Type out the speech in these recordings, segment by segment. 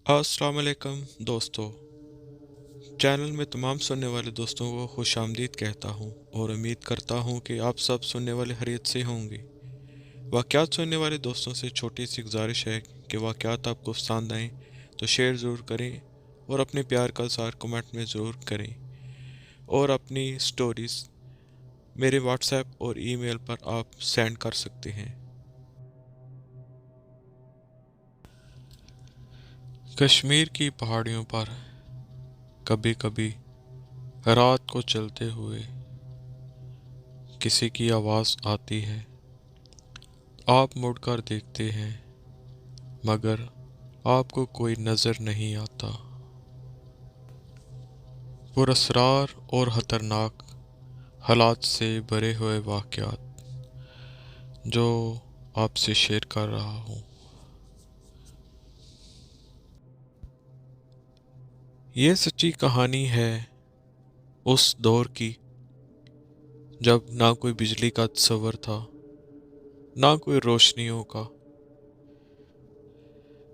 अस्सलाम वालेकुम दोस्तों। चैनल में तमाम सुनने वाले दोस्तों को खुश आमदीद कहता हूँ और उम्मीद करता हूँ कि आप सब सुनने वाले खैरियत से होंगे। वाक़यात सुनने वाले दोस्तों से छोटी सी गुजारिश है कि वाक़यात आपको पसंद आएँ तो शेयर ज़रूर करें और अपने प्यार का इज़हार कमेंट में ज़रूर करें और अपनी स्टोरीज़ मेरे व्हाट्सएप और ईमेल पर आप सेंड कर सकते हैं। कश्मीर की पहाड़ियों पर कभी कभी रात को चलते हुए किसी की आवाज़ आती है। आप मुड़कर देखते हैं मगर आपको कोई नज़र नहीं आता। पुरस्रार और खतरनाक हालात से भरे हुए वाक़यात जो आपसे शेयर कर रहा हूँ। ये सच्ची कहानी है उस दौर की जब ना कोई बिजली का तस्वर था, ना कोई रोशनियों का।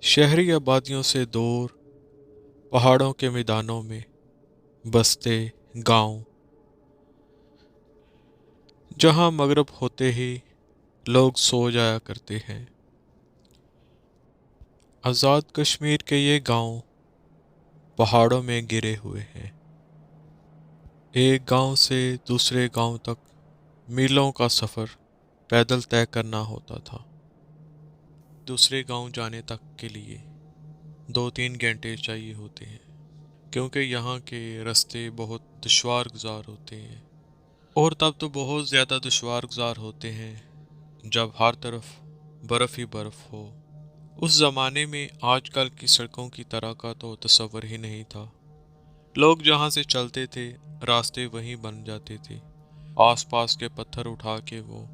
शहरी आबादियों से दूर पहाड़ों के मैदानों में बसते गांव, जहां मगरिब होते ही लोग सो जाया करते हैं। आज़ाद कश्मीर के ये गांव पहाड़ों में गिरे हुए हैं। एक गांव से दूसरे गांव तक मीलों का सफ़र पैदल तय करना होता था। दूसरे गांव जाने तक के लिए 2-3 घंटे चाहिए होते हैं, क्योंकि यहाँ के रास्ते बहुत दुश्वार गुजार होते हैं। और तब तो बहुत ज़्यादा दुश्वार गुजार होते हैं जब हर तरफ बर्फ़ ही बर्फ़ हो। उस ज़माने में आजकल की सड़कों की तरह का तो तस्वर ही नहीं था। लोग जहाँ से चलते थे रास्ते वहीं बन जाते थे। आसपास के पत्थर उठा के वो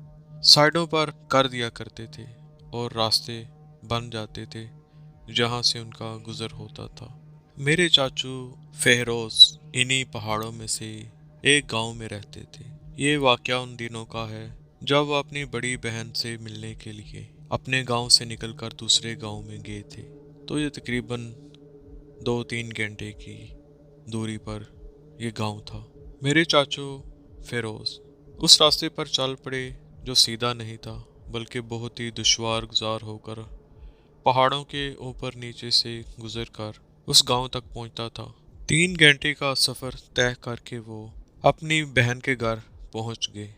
साइडों पर कर दिया करते थे और रास्ते बन जाते थे जहाँ से उनका गुज़र होता था। मेरे चाचू फेहरोज इन्हीं पहाड़ों में से एक गांव में रहते थे। ये वाकया उन दिनों का है जब वो अपनी बड़ी बहन से मिलने के लिए अपने गांव से निकलकर दूसरे गांव में गए थे। तो ये तकरीबन 2-3 घंटे की दूरी पर यह गांव था। मेरे चाचू फेरोज उस रास्ते पर चल पड़े जो सीधा नहीं था बल्कि बहुत ही दुश्वार गुजार होकर पहाड़ों के ऊपर नीचे से गुजर कर उस गांव तक पहुंचता था। 3 घंटे का सफ़र तय करके वो अपनी बहन के घर पहुंच गए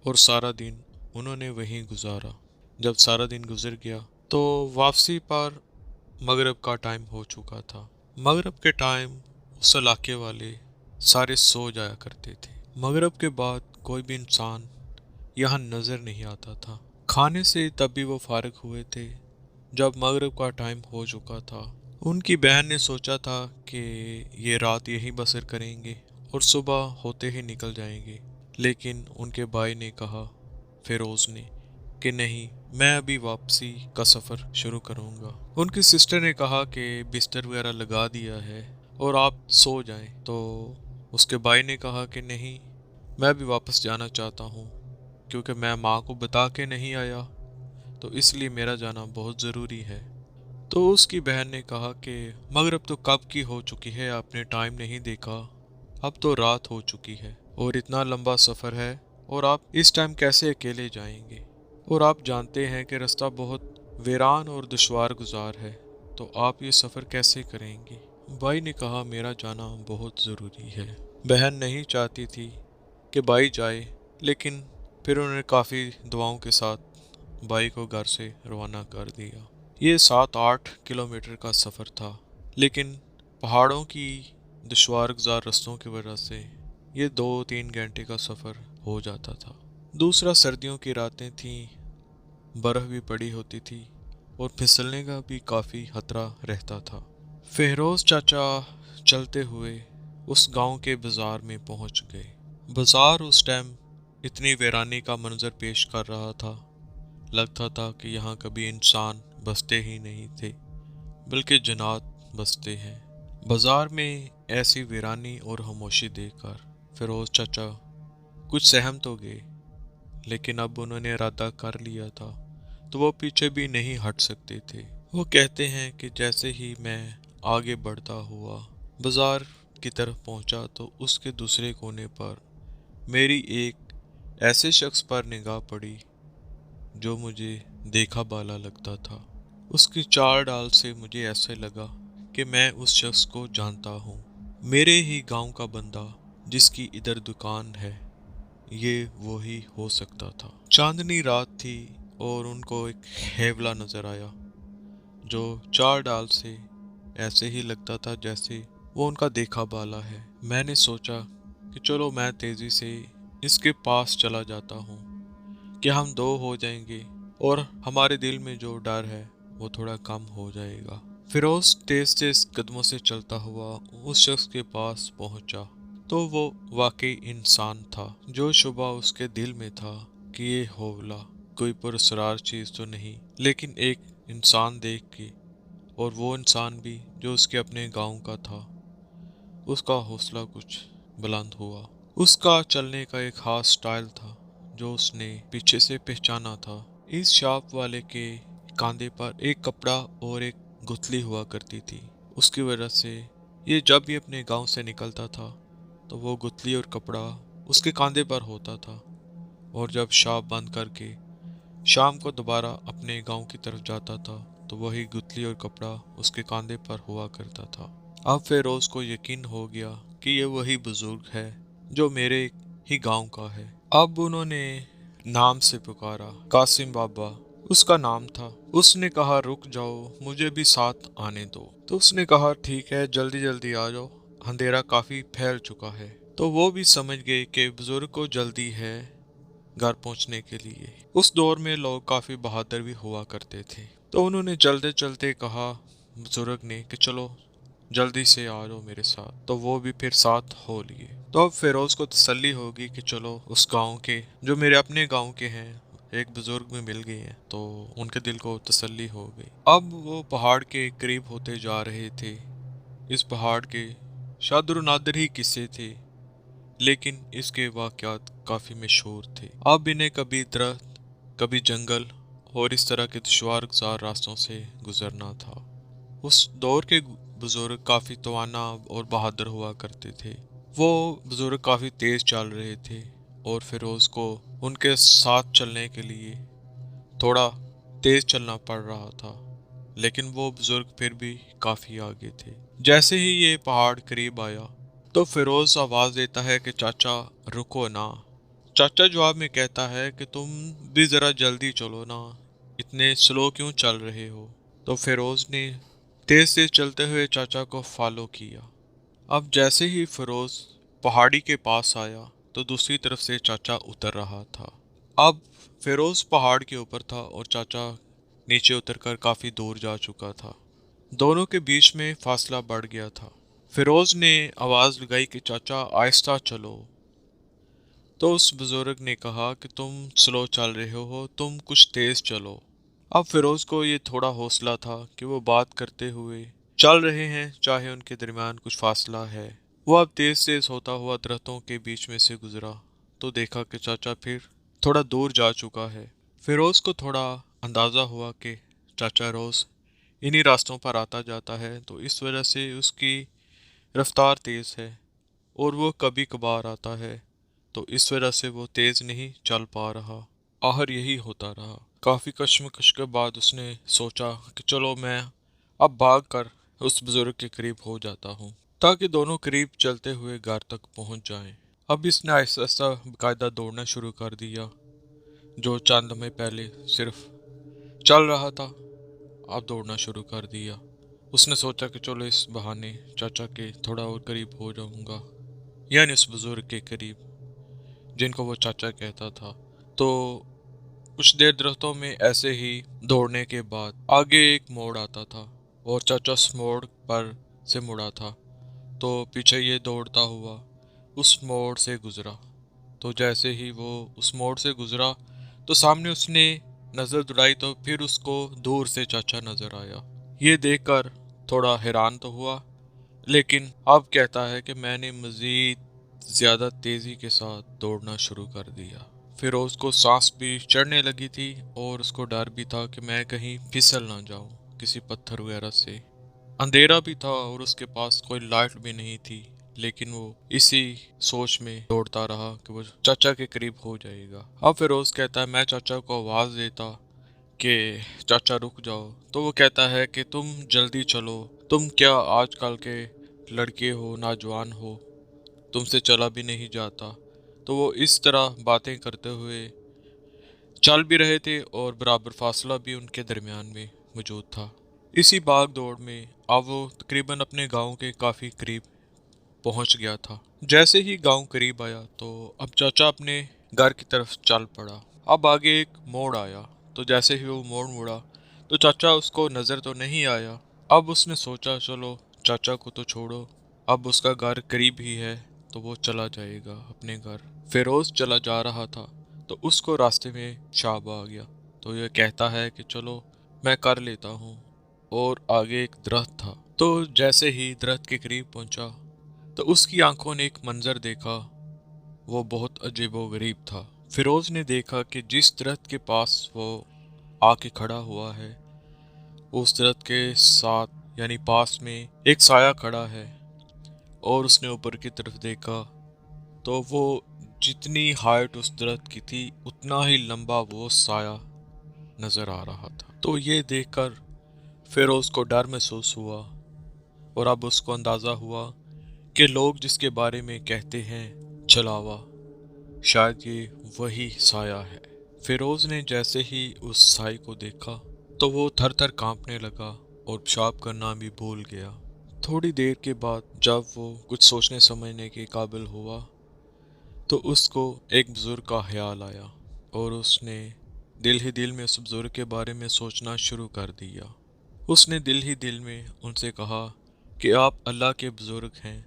और सारा दिन उन्होंने वहीं गुजारा। जब सारा दिन गुजर गया तो वापसी पर मगरिब का टाइम हो चुका था। मगरिब के टाइम उस इलाके वाले सारे सो जाया करते थे। मगरिब के बाद कोई भी इंसान यहाँ नज़र नहीं आता था। खाने से तभी वो फारिग हुए थे जब मगरिब का टाइम हो चुका था। उनकी बहन ने सोचा था कि ये रात यहीं बसर करेंगे और सुबह होते ही निकल जाएंगे, लेकिन उनके भाई ने कहा, फेरोज ने, कि नहीं, मैं अभी वापसी का सफ़र शुरू करूंगा। उनकी सिस्टर ने कहा कि बिस्तर वगैरह लगा दिया है और आप सो जाएं। तो उसके भाई ने कहा कि नहीं, मैं भी वापस जाना चाहता हूँ, क्योंकि मैं माँ को बता के नहीं आया, तो इसलिए मेरा जाना बहुत ज़रूरी है। तो उसकी बहन ने कहा कि मगरिब तो कब की हो चुकी है, आपने टाइम नहीं देखा, अब तो रात हो चुकी है और इतना लंबा सफ़र है और आप इस टाइम कैसे अकेले जाएंगे, और आप जानते हैं कि रास्ता बहुत वीरान और दुश्वार गुजार है, तो आप ये सफ़र कैसे करेंगे। भाई ने कहा, मेरा जाना बहुत ज़रूरी है। बहन नहीं चाहती थी कि भाई जाए, लेकिन फिर उन्होंने काफ़ी दुआओं के साथ भाई को घर से रवाना कर दिया। ये 7-8 किलोमीटर का सफ़र था, लेकिन पहाड़ों की दुश्वार गुजार रास्तों की वजह से ये 2-3 घंटे का सफ़र हो जाता था। दूसरा, सर्दियों की रातें थीं, बर्फ़ भी पड़ी होती थी और फिसलने का भी काफ़ी खतरा रहता था। फेहरोज चाचा चलते हुए उस गांव के बाज़ार में पहुंच गए। बाज़ार उस टाइम इतनी वीरानी का मंजर पेश कर रहा था, लगता था कि यहाँ कभी इंसान बसते ही नहीं थे, बल्कि जन्नत बसते हैं। बाजार में ऐसी वीरानी और खामोशी देखकर फिरोज चाचा कुछ सहम तो गए, लेकिन अब उन्होंने इरादा कर लिया था तो वो पीछे भी नहीं हट सकते थे। وہ کہتے ہیں کہ جیسے ہی میں آگے بڑھتا ہوا بازار کی طرف پہنچا تو اس کے دوسرے کونے پر میری ایک ایسے شخص پر نگاہ پڑی جو مجھے دیکھا بالا لگتا تھا۔ اس کی چال ڈال سے مجھے ایسے لگا کہ میں اس شخص کو جانتا ہوں، میرے ہی گاؤں کا بندہ جس کی ادھر دکان ہے، یہ وہی ہو سکتا تھا۔ چاندنی رات تھی اور ان کو ایک ہیولا نظر آیا جو چار ڈال سے ایسے ہی لگتا تھا جیسے وہ ان کا دیکھا بالا ہے۔ میں نے سوچا کہ چلو میں تیزی سے اس کے پاس چلا جاتا ہوں کہ ہم دو ہو جائیں گے اور ہمارے دل میں جو ڈر ہے وہ تھوڑا کم ہو جائے گا۔ فیروز تیز تیز قدموں سے چلتا ہوا اس شخص کے پاس پہنچا تو وہ واقعی انسان تھا۔ جو شبہ اس کے دل میں تھا کہ یہ ہولا کوئی پراسرار چیز تو نہیں، لیکن ایک انسان دیکھ کے، اور وہ انسان بھی جو اس کے اپنے گاؤں کا تھا، اس کا حوصلہ کچھ بلند ہوا۔ اس کا چلنے کا ایک خاص سٹائل تھا جو اس نے پیچھے سے پہچانا تھا۔ اس شاپ والے کے کاندھے پر ایک کپڑا اور ایک گتھلی ہوا کرتی تھی، اس کی وجہ سے یہ جب بھی اپنے گاؤں سے نکلتا تھا تو وہ گتھلی اور کپڑا اس کے کاندھے پر ہوتا تھا، اور جب شاپ بند کر کے شام کو دوبارہ اپنے گاؤں کی طرف جاتا تھا تو وہی گتھلی اور کپڑا اس کے کاندھے پر ہوا کرتا تھا۔ اب فیروز کو یقین ہو گیا کہ یہ وہی بزرگ ہے جو میرے ہی گاؤں کا ہے۔ اب انہوں نے نام سے پکارا، قاسم بابا اس کا نام تھا۔ اس نے کہا رک جاؤ، مجھے بھی ساتھ آنے دو۔ تو اس نے کہا ٹھیک ہے، جلدی جلدی آ جاؤ، اندھیرا کافی پھیل چکا ہے۔ تو وہ بھی سمجھ گئے کہ بزرگ کو جلدی ہے گھر پہنچنے کے لیے۔ اس دور میں لوگ کافی بہادر بھی ہوا کرتے تھے، تو انہوں نے چلتے چلتے کہا بزرگ نے کہ چلو جلدی سے آ جاؤ میرے ساتھ، تو وہ بھی پھر ساتھ ہو لیے۔ تو اب فیروز کو تسلی ہوگی کہ چلو اس گاؤں کے جو میرے اپنے گاؤں کے ہیں ایک بزرگ میں مل گئے ہیں، تو ان کے دل کو تسلی ہو گئی۔ اب وہ پہاڑ کے قریب ہوتے جا رہے تھے۔ اس پہاڑ کے شادر و نادر ہی قصے تھے، لیکن اس کے واقعات کافی مشہور تھے۔ اب انہیں کبھی درخت، کبھی جنگل اور اس طرح کے دشوار گزار راستوں سے گزرنا تھا۔ اس دور کے بزرگ کافی توانا اور بہادر ہوا کرتے تھے۔ وہ بزرگ کافی تیز چل رہے تھے اور فیروز کو ان کے ساتھ چلنے کے لیے تھوڑا تیز چلنا پڑ رہا تھا، لیکن وہ بزرگ پھر بھی کافی آگے تھے۔ جیسے ہی یہ پہاڑ قریب آیا تو فیروز آواز دیتا ہے کہ چاچا رکو نا۔ چاچا جواب میں کہتا ہے کہ تم بھی ذرا جلدی چلو نا، اتنے سلو کیوں چل رہے ہو؟ تو فیروز نے تیز تیز چلتے ہوئے چاچا کو فالو کیا۔ اب جیسے ہی فیروز پہاڑی کے پاس آیا تو دوسری طرف سے چاچا اتر رہا تھا۔ اب فیروز پہاڑ کے اوپر تھا اور چاچا نیچے اتر کر کافی دور جا چکا تھا۔ دونوں کے بیچ میں فاصلہ بڑھ گیا تھا۔ فیروز نے آواز لگائی کہ چاچا آہستہ چلو، تو اس بزرگ نے کہا کہ تم سلو چل رہے ہو، تم کچھ تیز چلو۔ اب فیروز کو یہ تھوڑا حوصلہ تھا کہ وہ بات کرتے ہوئے چل رہے ہیں چاہے ان کے درمیان کچھ فاصلہ ہے۔ وہ اب تیز تیز ہوتا ہوا درختوں کے بیچ میں سے گزرا تو دیکھا کہ چاچا پھر تھوڑا دور جا چکا ہے۔ فیروز کو تھوڑا اندازہ ہوا کہ چاچا روز انہی راستوں پر آتا جاتا ہے، تو اس وجہ سے اس کی رفتار تیز ہے، اور وہ کبھی کبھار آتا ہے تو اس وجہ سے وہ تیز نہیں چل پا رہا۔ آخر یہی ہوتا رہا۔ کافی کشمکش کے بعد اس نے سوچا کہ چلو میں اب بھاگ کر اس بزرگ کے قریب ہو جاتا ہوں تاکہ دونوں قریب چلتے ہوئے گھر تک پہنچ جائیں۔ اب اس نے آہستہ آہستہ باقاعدہ دوڑنا شروع کر دیا۔ جو چند لمحے پہلے صرف چل رہا تھا اب دوڑنا شروع کر دیا۔ اس نے سوچا کہ چلو اس بہانے چاچا کے تھوڑا اور قریب ہو جاؤں گا، یعنی اس بزرگ کے قریب جن کو وہ چاچا کہتا تھا۔ تو کچھ دیر درختوں میں ایسے ہی دوڑنے کے بعد آگے ایک موڑ آتا تھا اور چاچا اس موڑ پر سے مڑا تھا، تو پیچھے یہ دوڑتا ہوا اس موڑ سے گزرا۔ تو جیسے ہی وہ اس موڑ سے گزرا تو سامنے اس نے نظر دوڑائی تو پھر اس کو دور سے چاچا نظر آیا۔ یہ دیکھ کر تھوڑا حیران تو ہوا، لیکن اب کہتا ہے کہ میں نے مزید زیادہ تیزی کے ساتھ دوڑنا شروع کر دیا۔ فیروز کو سانس بھی چڑھنے لگی تھی اور اس کو ڈر بھی تھا کہ میں کہیں پھسل نہ جاؤں किसी पत्थर वगैरह से। अंधेरा भी था और उसके पास कोई लाइट भी नहीं थी, लेकिन वो इसी सोच में दौड़ता रहा कि वो चाचा के करीब हो जाएगा। अब फिरोज कहता है मैं चाचा को आवाज देता कि चाचा रुक जाओ, तो वो कहता है कि तुम जल्दी चलो, तुम क्या आजकल के लड़के हो, नौजवान हो, तुमसे चला भी नहीं जाता। तो वो इस तरह बातें करते हुए चल भी रहे थे और बराबर फासला भी उनके दरमियान में मौजूद था। इसी भाग दौड़ में अब वो तकरीबन अपने गांव के काफ़ी करीब पहुंच गया था। जैसे ही गांव करीब आया तो अब चाचा अपने घर की तरफ चल पड़ा। अब आगे एक मोड़ आया, तो जैसे ही वो मोड़ मुड़ा तो चाचा उसको नज़र तो नहीं आया। अब उसने सोचा चलो चाचा को तो छोड़ो, अब उसका घर करीब ही है तो वो चला जाएगा अपने घर। फिरोज चला जा रहा था तो उसको रास्ते में शाब आ गया, तो ये कहता है कि चलो मैं कर लेता हूँ। और आगे एक दरख्त था, तो जैसे ही दरख्त के करीब पहुंचा तो उसकी आंखों ने एक मंजर देखा, वो बहुत अजीबोगरीब था। फिरोज ने देखा कि जिस दरख्त के पास वो आके खड़ा हुआ है, उस दरख्त के साथ यानी पास में एक साया खड़ा है। और उसने ऊपर की तरफ देखा तो वो जितनी हाइट उस दरख्त की थी उतना ही लंबा वो साया नजर आ रहा था। तो ये देखकर फिरोज को डर महसूस हुआ और अब उसको अंदाजा हुआ कि लोग जिसके बारे में कहते हैं छलावा, शायद ये वही साया है। फिरोज ने जैसे ही उस साए को देखा तो वो थर थर कांपने लगा और पेशाब करना भी भूल गया। थोड़ी देर के बाद जब वो कुछ सोचने समझने के काबिल हुआ तो उसको एक बुजुर्ग का ख्याल आया और उसने दिल ही दिल में उस बुजुर्ग के बारे में सोचना शुरू कर दिया। उसने दिल ही दिल में उनसे कहा कि आप अल्लाह के बुजुर्ग हैं,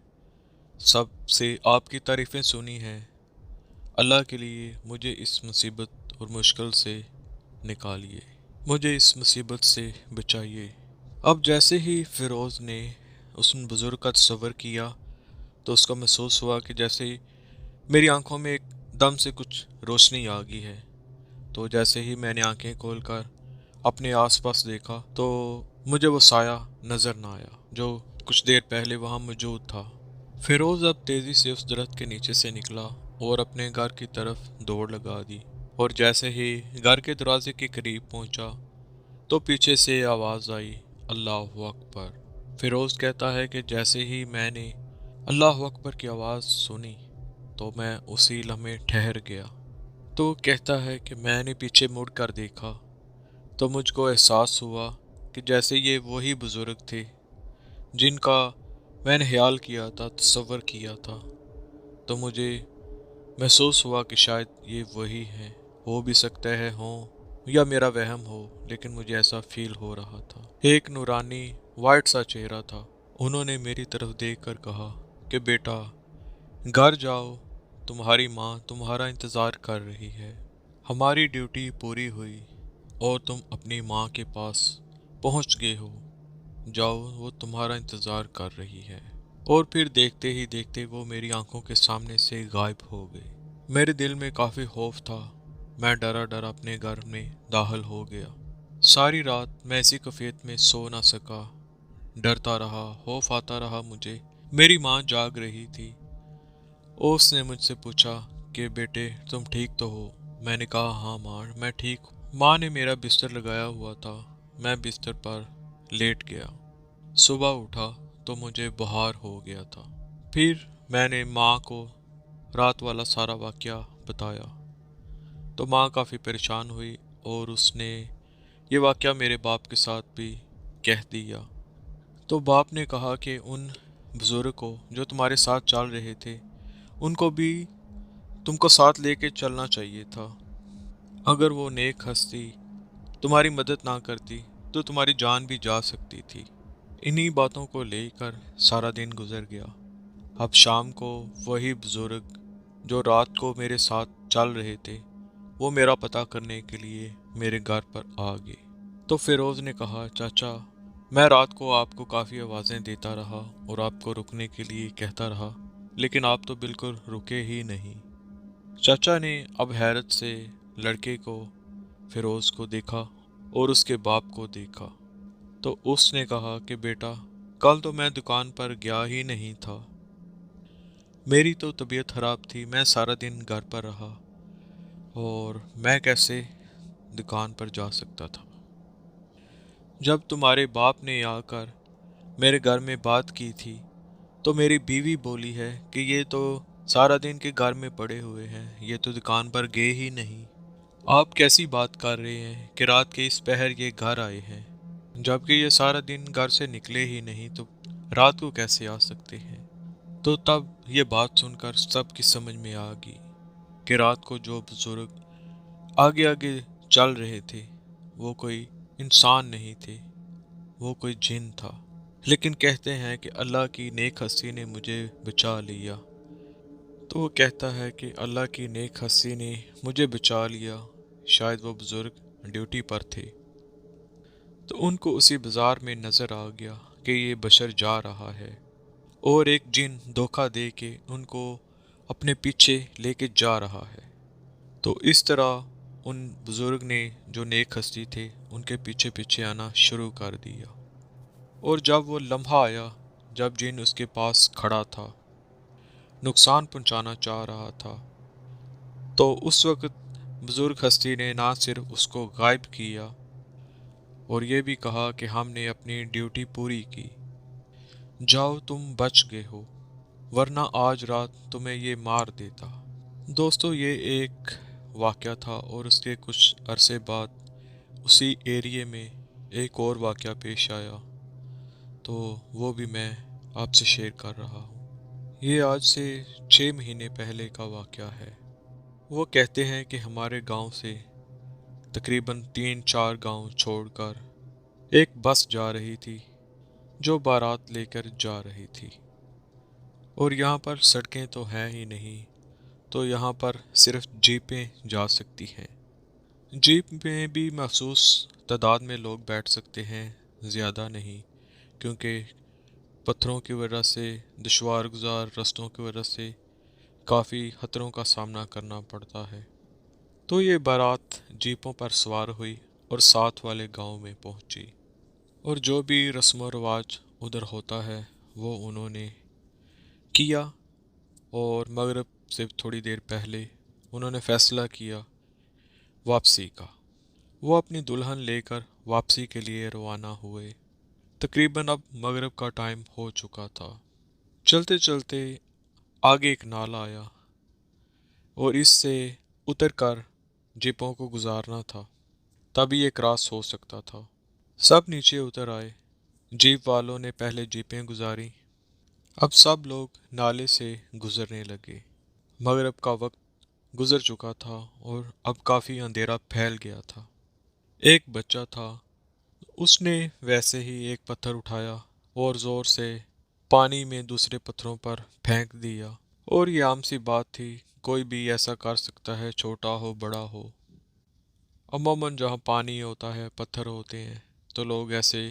सबसे आपकी तारीफ़ें सुनी हैं, अल्लाह के लिए मुझे इस मुसीबत और मुश्किल से निकालिए, मुझे इस मुसीबत से बचाइए। अब जैसे ही फिरोज़ ने उस बुज़ुर्ग का तसव्वुर किया तो उसको महसूस हुआ कि जैसे ही मेरी आंखों में एकदम से कुछ रोशनी आ गई है। तो जैसे ही मैंने आंखें खोलकर अपने आसपास देखा तो मुझे वो साया नज़र ना आया जो कुछ देर पहले वहाँ मौजूद था। फिरोज़ अब तेज़ी से उस दरख्त के नीचे से निकला और अपने घर की तरफ दौड़ लगा दी। और जैसे ही घर के दरवाजे के करीब पहुंचा तो पीछे से आवाज़ आई, अल्लाह अकबर। फिरोज़ कहता है कि जैसे ही मैंने अल्लाह अकबर की आवाज़ सुनी तो मैं उसी लम्हे ठहर गया। तो कहता है कि मैंने पीछे मुड़ कर देखा तो मुझको एहसास हुआ कि जैसे ये वही बुज़ुर्ग थे जिनका मैंने ख्याल किया था, तसव्वुर किया था। तो मुझे महसूस हुआ कि शायद ये वही हैं। हो भी सकता है हों या मेरा वहम हो, लेकिन मुझे ऐसा फील हो रहा था। एक नूरानी वाइट सा चेहरा था। उन्होंने मेरी तरफ देखकर कहा कि बेटा घर जाओ, तुम्हारी माँ तुम्हारा इंतज़ार कर रही है। हमारी ड्यूटी पूरी हुई और तुम अपनी माँ के पास पहुँच गए हो। जाओ, वो तुम्हारा इंतज़ार कर रही है। और फिर देखते ही देखते वो मेरी आंखों के सामने से गायब हो गई। मेरे दिल में काफ़ी खौफ था। मैं डरा डरा अपने घर में दाखिल हो गया। सारी रात मैं इसी कैफियत में सो ना सका, डरता रहा, खौफ आता रहा मुझे। मेरी माँ जाग रही थी। उसने मुझसे पूछा कि बेटे तुम ठीक तो हो? मैंने कहा हाँ माँ मैं ठीक हूँ। माँ ने मेरा बिस्तर लगाया हुआ था, मैं बिस्तर पर लेट गया। सुबह उठा तो मुझे बुखार हो गया था। फिर मैंने माँ को रात वाला सारा वाक़या बताया तो माँ काफ़ी परेशान हुई और उसने ये वाक़या मेरे बाप के साथ भी कह दिया। तो बाप ने कहा कि उन बुज़ुर्ग को जो तुम्हारे साथ चल रहे थे उनको भी तुमको साथ लेके चलना चाहिए था। अगर वो नेक हस्ती तुम्हारी मदद ना करती तो तुम्हारी जान भी जा सकती थी। इन्हीं बातों को लेकर सारा दिन गुजर गया। अब शाम को वही बुजुर्ग जो रात को मेरे साथ चल रहे थे वो मेरा पता करने के लिए मेरे घर पर आ गए। तो फिरोज़ ने कहा चाचा मैं रात को आपको काफ़ी आवाज़ें देता रहा और आपको रुकने के लिए कहता रहा, लेकिन आप तो बिल्कुल रुके ही नहीं। चाचा ने अब हैरत से लड़के को, फिरोज़ को देखा और उसके बाप को देखा। تو اس نے کہا کہ بیٹا، کل تو میں دکان پر گیا ہی نہیں تھا، میری تو طبیعت خراب تھی، میں سارا دن گھر پر رہا اور میں کیسے دکان پر جا سکتا تھا۔ جب تمہارے باپ نے آ کر میرے گھر میں بات کی تھی تو میری بیوی بولی ہے کہ یہ تو سارا دن کے گھر میں پڑے ہوئے ہیں، یہ تو دکان پر گئے ہی نہیں۔ آپ کیسی بات کر رہے ہیں کہ رات کے اس پہر یہ گھر آئے ہیں، جبکہ یہ سارا دن گھر سے نکلے ہی نہیں، تو رات کو کیسے آ سکتے ہیں؟ تو تب یہ بات سن کر سب کی سمجھ میں آ گئی کہ رات کو جو بزرگ آگے آگے چل رہے تھے وہ کوئی انسان نہیں تھے، وہ کوئی جن تھا۔ لیکن کہتے ہیں کہ اللہ کی نیک ہستی نے مجھے بچا لیا، تو وہ کہتا ہے کہ اللہ کی نیک ہستی نے مجھے بچا لیا، شاید وہ بزرگ ڈیوٹی پر تھے، تو ان کو اسی بازار میں نظر آ گیا کہ یہ بشر جا رہا ہے، اور ایک جن دھوکہ دے کے ان کو اپنے پیچھے لے کے جا رہا ہے۔ تو اس طرح ان بزرگ نے جو نیک ہستی تھے ان کے پیچھے پیچھے آنا شروع کر دیا، اور جب وہ لمحہ آیا جب جن اس کے پاس کھڑا تھا، نقصان پہنچانا چاہ رہا تھا، تو اس وقت بزرگ ہستی نے نہ صرف اس کو غائب کیا اور یہ بھی کہا کہ ہم نے اپنی ڈیوٹی پوری کی، جاؤ تم بچ گئے ہو، ورنہ آج رات تمہیں یہ مار دیتا۔ دوستو، یہ ایک واقعہ تھا، اور اس کے کچھ عرصے بعد اسی ایریے میں ایک اور واقعہ پیش آیا، تو وہ بھی میں آپ سے شیئر کر رہا ہوں۔ یہ آج سے 6 مہینے پہلے کا واقعہ ہے۔ وہ کہتے ہیں کہ ہمارے گاؤں سے تقریباً 3-4 گاؤں چھوڑ کر ایک بس جا رہی تھی جو بارات لے کر جا رہی تھی، اور یہاں پر سڑکیں تو ہیں ہی نہیں، تو یہاں پر صرف جیپیں جا سکتی ہیں۔ جیپ میں بھی مخصوص تعداد میں لوگ بیٹھ سکتے ہیں، زیادہ نہیں، کیونکہ پتھروں کی وجہ سے، دشوار گزار رستوں کی وجہ سے کافی خطروں کا سامنا کرنا پڑتا ہے۔ تو یہ بارات جیپوں پر سوار ہوئی اور ساتھ والے گاؤں میں پہنچی، اور جو بھی رسم و رواج ادھر ہوتا ہے وہ انہوں نے کیا، اور مغرب سے تھوڑی دیر پہلے انہوں نے فیصلہ کیا واپسی کا۔ وہ اپنی دلہن لے کر واپسی کے لیے روانہ ہوئے۔ تقریباً اب مغرب کا ٹائم ہو چکا تھا۔ چلتے چلتے آگے ایک نالا آیا، اور اس سے اتر کر جیپوں کو گزارنا تھا، تبھی یہ کراس ہو سکتا تھا۔ سب نیچے اتر آئے، جیپ والوں نے پہلے جیپیں گزاری، اب سب لوگ نالے سے گزرنے لگے۔ مغرب کا وقت گزر چکا تھا اور اب کافی اندھیرا پھیل گیا تھا۔ ایک بچہ تھا، اس نے ویسے ہی ایک پتھر اٹھایا اور زور سے پانی میں دوسرے پتھروں پر پھینک دیا، اور یہ عام سی بات تھی، کوئی بھی ایسا کر سکتا ہے، چھوٹا ہو بڑا ہو۔ عموماً جہاں پانی ہوتا ہے، پتھر ہوتے ہیں، تو لوگ ایسے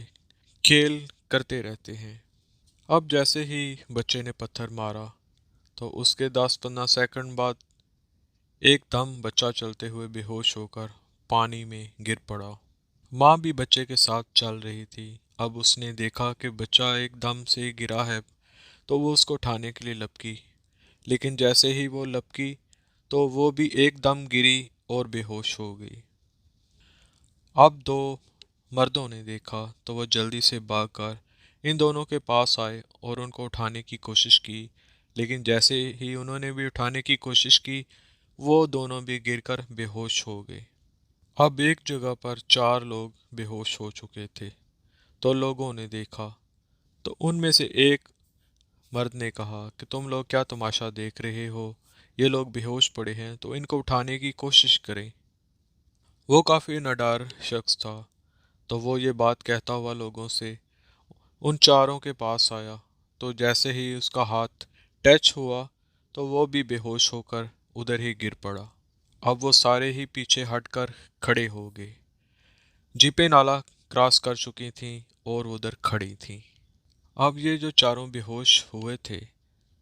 کھیل کرتے رہتے ہیں۔ اب جیسے ہی بچے نے پتھر مارا تو اس کے 10-15 سیکنڈ بعد ایک دم بچہ چلتے ہوئے بے ہوش ہو کر پانی میں گر پڑا۔ ماں بھی بچے کے ساتھ چل رہی تھی۔ اب اس نے دیکھا کہ بچہ ایک دم سے گرا ہے، تو وہ اس کو اٹھانے کے لیے لپکی، لیکن جیسے ہی وہ لپکی تو وہ بھی ایک دم گری اور بے ہوش ہو گئی۔ اب دو مردوں نے دیکھا تو وہ جلدی سے بھاگ کر ان دونوں کے پاس آئے اور ان کو اٹھانے کی کوشش کی، لیکن جیسے ہی انہوں نے بھی اٹھانے کی کوشش کی، وہ دونوں بھی گر کر بے ہوش ہو گئے۔ اب ایک جگہ پر 4 لوگ بے ہوش ہو چکے تھے، تو لوگوں نے دیکھا، تو ان میں سے ایک مرد نے کہا کہ تم لوگ کیا تماشا دیکھ رہے ہو، یہ لوگ بے ہوش پڑے ہیں تو ان کو اٹھانے کی کوشش کریں۔ وہ کافی نڈر شخص تھا، تو وہ یہ بات کہتا ہوا لوگوں سے ان چاروں کے پاس آیا، تو جیسے ہی اس کا ہاتھ ٹچ ہوا تو وہ بھی بے ہوش ہو کر ادھر ہی گر پڑا۔ اب وہ سارے ہی پیچھے ہٹ کر کھڑے ہو گئے۔ جیپیں نالا کراس کر چکی تھیں اور ادھر کھڑی تھیں۔ اب یہ جو چاروں بے ہوش ہوئے تھے،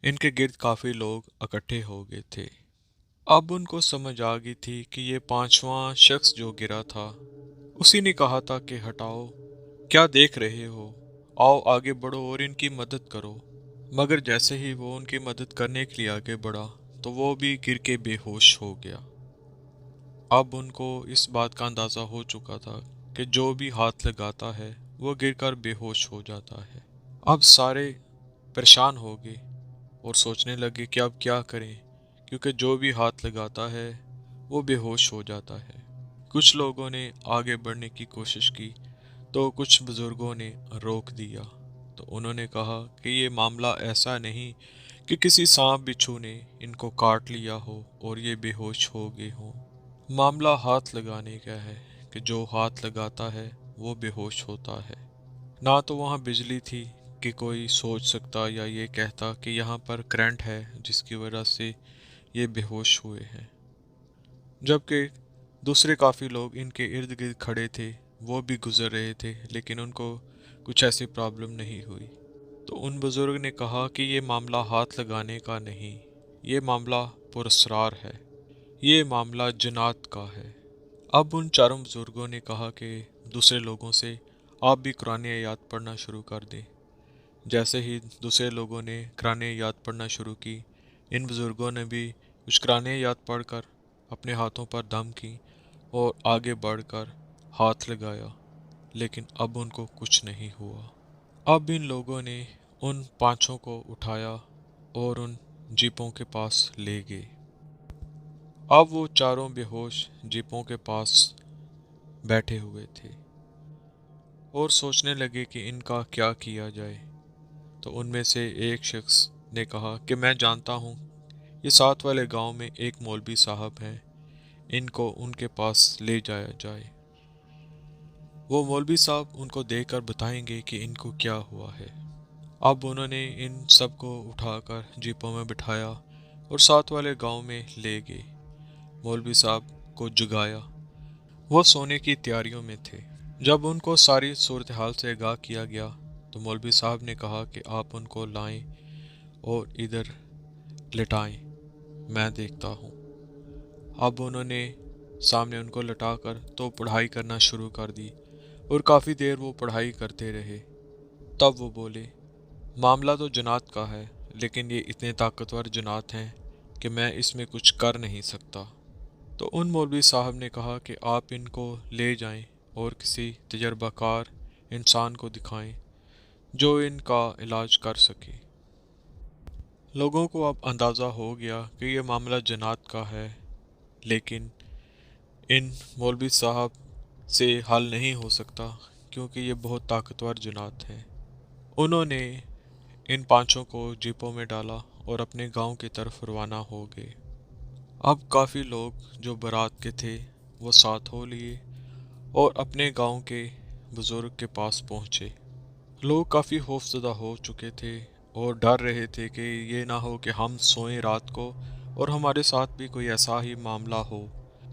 ان کے گرد کافی لوگ اکٹھے ہو گئے تھے۔ اب ان کو سمجھ آ گئی تھی کہ یہ 5واں شخص جو گرا تھا، اسی نے کہا تھا کہ ہٹاؤ क्या देख रहे हो? आओ आगे बढ़ो और इनकी मदद करो। मगर जैसे ही वो उनकी मदद करने के लिए आगे बढ़ा तो वो भी गिर के बेहोश हो गया। अब उनको इस बात का अंदाज़ा हो चुका था कि जो भी हाथ लगाता है वो गिरकर बेहोश हो जाता है। अब सारे परेशान हो गए और सोचने लगे कि अब क्या करें, क्योंकि जो भी हाथ लगाता है वो बेहोश हो जाता है। कुछ लोगों ने आगे बढ़ने की कोशिश की तो कुछ बुजुर्गों ने रोक दिया। तो उन्होंने कहा कि ये मामला ऐसा नहीं कि किसी सांप बिच्छू ने इनको काट लिया हो और ये बेहोश हो गए हों। मामला हाथ लगाने का है कि जो हाथ लगाता है वो बेहोश होता है। ना तो वहाँ बिजली थी कि कोई सोच सकता या ये कहता कि यहाँ पर करंट है जिसकी वजह से ये बेहोश हुए हैं। जबकि दूसरे काफ़ी लोग इनके इर्द गिर्द खड़े थे, वो भी गुजर रहे थे, लेकिन उनको कुछ ऐसी प्रॉब्लम नहीं हुई। तो उन बुजुर्ग ने कहा कि ये मामला हाथ लगाने का नहीं, ये मामला पुरस्रार है, ये मामला जन्नात का है। अब उन चारों बुजुर्गों ने कहा कि दूसरे लोगों से आप भी कुरान आयात पढ़ना शुरू कर दें। जैसे ही दूसरे लोगों ने कुरान आयात पढ़ना शुरू की, इन बुजुर्गों ने भी कुछ कुरान आयात पढ़कर अपने हाथों पर दम की और आगे बढ़कर हाथ लगाया, लेकिन अब उनको कुछ नहीं हुआ। अब इन लोगों ने उन पांचों को उठाया और उन जीपों के पास ले गए। अब वो चारों बेहोश जीपों के पास बैठे हुए थे और सोचने लगे कि इनका क्या किया जाए। तो उनमें से एक शख्स ने कहा कि मैं जानता हूँ, ये साथ वाले गांव में एक मौलवी साहब हैं, इनको उनके पास ले जाया जाए। वो मौलवी साहब उनको देखकर बताएंगे कि इनको क्या हुआ है। अब उन्होंने इन सबको उठाकर जीपों में बिठाया और साथ वाले गांव में ले गए। मौलवी साहब को जगाया, वो सोने की तैयारियों में थे। जब उनको सारी सूरत हाल से आगाह किया गया तो मौलवी साहब ने कहा कि आप उनको लाएं और इधर लिटाएं, मैं देखता हूँ। अब उन्होंने सामने उनको लटाकर तो पढ़ाई करना शुरू कर दी और काफ़ी देर वो पढ़ाई करते रहे। तब वो बोले, मामला तो जन्नात का है, लेकिन ये इतने ताकतवर जन्नात हैं कि मैं इसमें कुछ कर नहीं सकता। तो उन मौलवी साहब ने कहा कि आप इनको ले जाएं और किसी तजर्बाकार इंसान को दिखाएं जो इनका इलाज कर सके। लोगों को अब अंदाज़ा हो गया कि यह मामला जन्नात का है, लेकिन इन मौलवी साहब से हल नहीं हो सकता क्योंकि ये बहुत ताकतवर जन्नात हैं। उन्होंने इन पांचों को जीपों में डाला और अपने गांव की तरफ रवाना हो गए। अब काफ़ी लोग जो बारात के थे वो साथ हो लिए और अपने गांव के बुजुर्ग के पास पहुंचे। लोग काफ़ी खौफजदा हो चुके थे और डर रहे थे कि ये ना हो कि हम सोएं रात को और हमारे साथ भी कोई ऐसा ही मामला हो।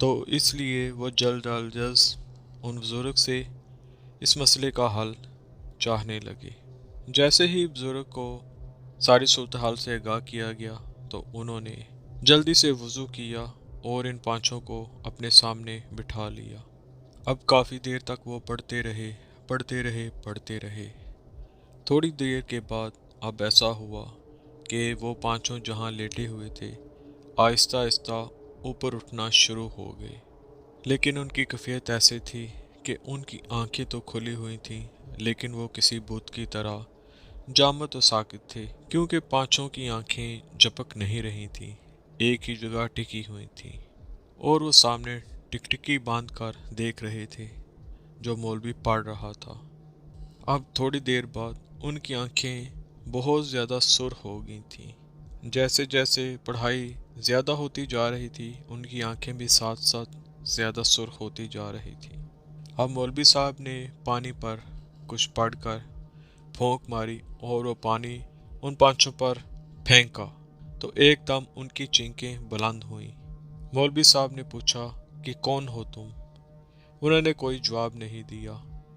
तो इसलिए वो जल्द अज जल्द उन बुजुर्ग से इस मसले का हल चाहने लगे। जैसे ही बुजुर्ग को सारी सूरत हाल से आगाह किया गया तो उन्होंने जल्दी से वज़ू किया और इन पांचों को अपने सामने बिठा लिया। अब काफ़ी देर तक वो पढ़ते रहे, पढ़ते रहे, पढ़ते रहे। थोड़ी देर के बाद अब ऐसा हुआ कि वो पांचों जहाँ लेटे हुए थे आहिस्ता आहिस्ता ऊपर उठना शुरू हो गए। लेकिन उनकी कैफियत ऐसे थी कि उनकी आंखें तो खुली हुई थीं, लेकिन वो किसी भूत की तरह जामत और साकित थे, क्योंकि पांचों की आंखें झपक नहीं रही थीं, एक ही जगह टिकी हुई थीं और वो सामने टिकटिकी बांध कर देख रहे थे जो मौलवी पढ़ रहा था। अब थोड़ी देर बाद उनकी आंखें बहुत ज़्यादा सुर हो गई थीं। जैसे जैसे पढ़ाई ज़्यादा होती जा रही थी, उनकी आंखें भी साथ साथ ज़्यादा सुर होती जा रही थी। अब मौलवी साहब ने पानी पर कुछ पढ़कर फूंक मारी और वो पानी उन पांचों पर फेंका तो एकदम उनकी चीखें बुलंद हुईं। मौलवी साहब ने पूछा कि कौन हो तुम? उन्होंने कोई जवाब नहीं दिया।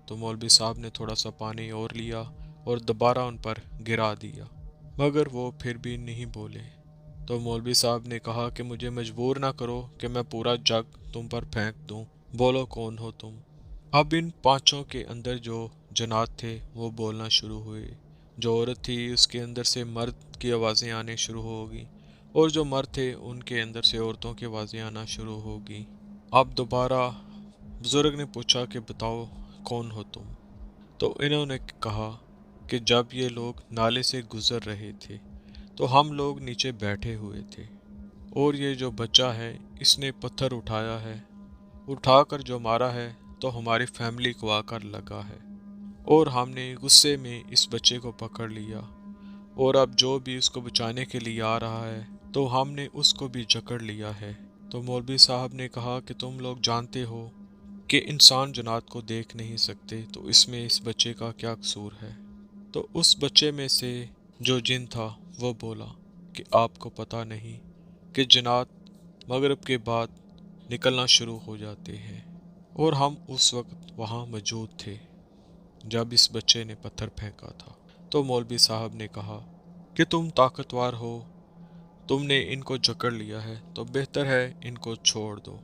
तो मौलवी साहब ने थोड़ा सा पानी और लिया और दोबारा उन पर गिरा दिया, मगर वो फिर भी नहीं बोले। तो मौलवी साहब ने कहा कि मुझे मजबूर ना करो कि मैं पूरा जग तुम पर फेंक दूं, बोलो कौन हो तुम? अब इन पांचों के अंदर जो जन्नात थे वो बोलना शुरू हुए। जो औरत थी उसके अंदर से मर्द की आवाज़ें आने शुरू होगी, और जो मर्द थे उनके अंदर से औरतों की आवाज़ें आना शुरू होगी। अब दोबारा बुज़ुर्ग ने पूछा कि बताओ कौन हो तुम? तो इन्होंने कहा कि जब ये लोग नाले से गुज़र रहे थे तो हम लोग नीचे बैठे हुए थे, और ये जो बच्चा है इसने पत्थर उठाया है, उठाकर जो मारा है तो हमारी फैमिली को आकर लगा है, और हमने गुस्से में इस बच्चे को पकड़ लिया, और अब जो भी उसको बचाने के लिए आ रहा है तो हमने उसको भी जकड़ लिया है। तो मौलवी साहब ने कहा कि तुम लोग जानते हो कि इंसान जन्नात को देख नहीं सकते, तो इसमें इस बच्चे का क्या कसूर है? तो उस बच्चे में से जो जिन था वो बोला कि आपको पता नहीं कि जन्नात मगरिब के बाद निकलना शुरू हो जाते हैं, और हम उस वक्त वहाँ मौजूद थे जब इस बच्चे ने पत्थर फेंका था। तो मौलवी साहब ने कहा कि तुम ताकतवर हो, तुमने इनको जकड़ लिया है, तो बेहतर है इनको छोड़ दो,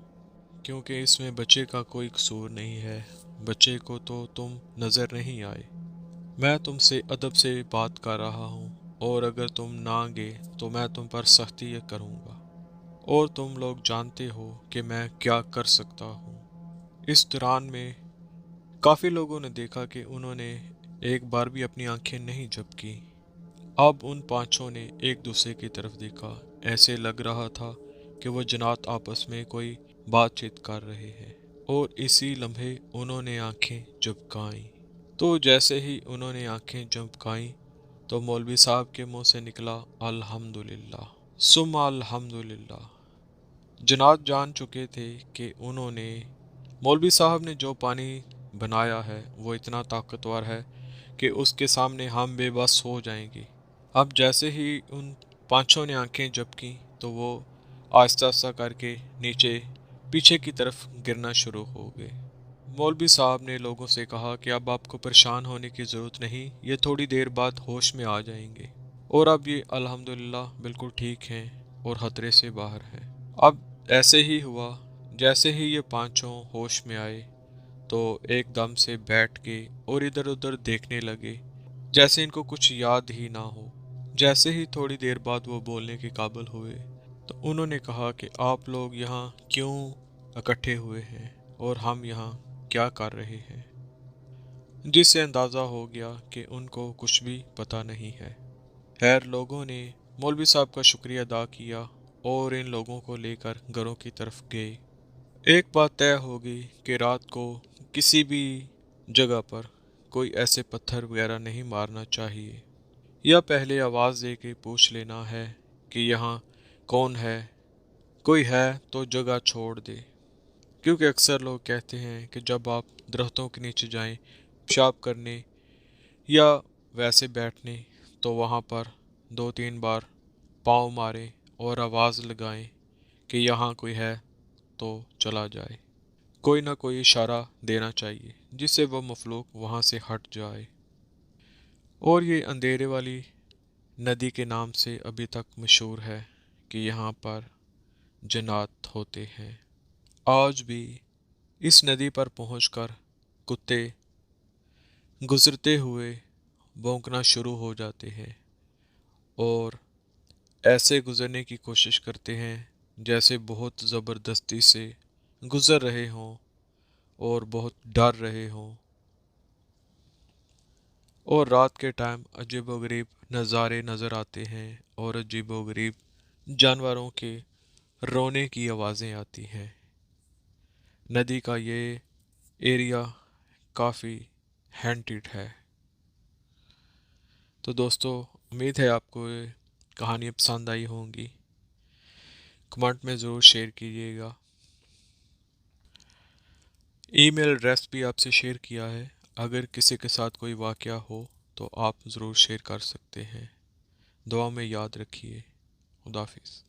क्योंकि इसमें बच्चे का कोई कसूर नहीं है, बच्चे को तो तुम नज़र नहीं आए। मैं तुमसे अदब से बात कर रहा हूँ, और अगर तुम ना गए तो मैं तुम पर सख्ती करूँगा, और तुम लोग जानते हो कि मैं क्या कर सकता हूँ। इस दौरान में काफ़ी लोगों ने देखा कि उन्होंने एक बार भी अपनी आंखें नहीं झपकी। अब उन पांचों ने एक दूसरे की तरफ देखा, ऐसे लग रहा था कि वो जन्नात आपस में कोई बातचीत कर रहे हैं, और इसी लम्हे उन्होंने आंखें झपकाईं। तो जैसे ही उन्होंने आंखें झपकाईं तो मौलवी साहब के मुंह से निकला अल्हम्दुलिल्लाह सुम्मा अल्हम्दुलिल्लाह। जन्नात जान चुके थे कि उन्होंने मौलवी साहब ने जो पानी बनाया है वो इतना ताकतवर है कि उसके सामने हम बेबस हो जाएंगे। अब जैसे ही उन पांचों ने आंखें झपकी तो वो आहिस्ता आहिस्ता करके नीचे पीछे की तरफ गिरना शुरू हो गए। मौलवी साहब ने लोगों से कहा कि अब आपको परेशान होने की ज़रूरत नहीं, ये थोड़ी देर बाद होश में आ जाएंगे, और अब ये अल्हम्दुलिल्लाह बिल्कुल ठीक हैं और खतरे से बाहर हैं। अब ऐसे ही हुआ, जैसे ही ये पांचों होश में आए तो एकदम से बैठ के और इधर उधर देखने लगे, जैसे इनको कुछ याद ही ना हो। जैसे ही थोड़ी देर बाद वो बोलने के काबिल हुए तो उन्होंने कहा कि आप लोग यहाँ क्यों इकट्ठे हुए हैं और हम यहाँ क्या कर रहे हैं, जिससे अंदाज़ा हो गया कि उनको कुछ भी पता नहीं है। खैर, लोगों ने मौलवी साहब का शुक्रिया अदा किया और इन लोगों को लेकर घरों की तरफ गए। एक बात तय हो गई कि रात को किसी भी जगह पर कोई ऐसे पत्थर वगैरह नहीं मारना चाहिए, या पहले आवाज़ दे के पूछ लेना है कि यहाँ कौन है, कोई है तो जगह छोड़ दे। क्योंकि अक्सर लोग कहते हैं कि जब आप दरख्तों के नीचे जाएं पेशाब करने या वैसे बैठने, तो वहाँ पर दो तीन बार पाँव मारें और आवाज़ लगाएं कि यहाँ कोई है तो चला जाए। कोई ना कोई इशारा देना चाहिए जिससे वो मफलूक वहाँ से हट जाए। और ये अंधेरे वाली नदी के नाम से अभी तक मशहूर है कि यहाँ पर जन्नात होते हैं। आज भी इस नदी पर पहुंचकर कुत्ते गुजरते हुए भौंकना शुरू हो जाते हैं, और ऐसे गुजरने की कोशिश करते हैं जैसे बहुत ज़बरदस्ती से गुजर रहे हों और बहुत डर रहे हों। और रात के टाइम अजीबोगरीब नज़ारे नज़र आते हैं, और अजीबोगरीब जानवरों के रोने की आवाज़ें आती हैं। नदी का ये एरिया काफ़ी हैंटेड है। तो दोस्तों, उम्मीद है आपको ये कहानी पसंद आई होंगी। कमेंट में ज़रूर शेयर कीजिएगा। ईमेल एड्रेस भी आपसे शेयर किया है, अगर किसी के साथ कोई वाक़या हो तो आप ज़रूर शेयर कर सकते हैं। दुआ में याद रखिए। खुदा हाफिज़।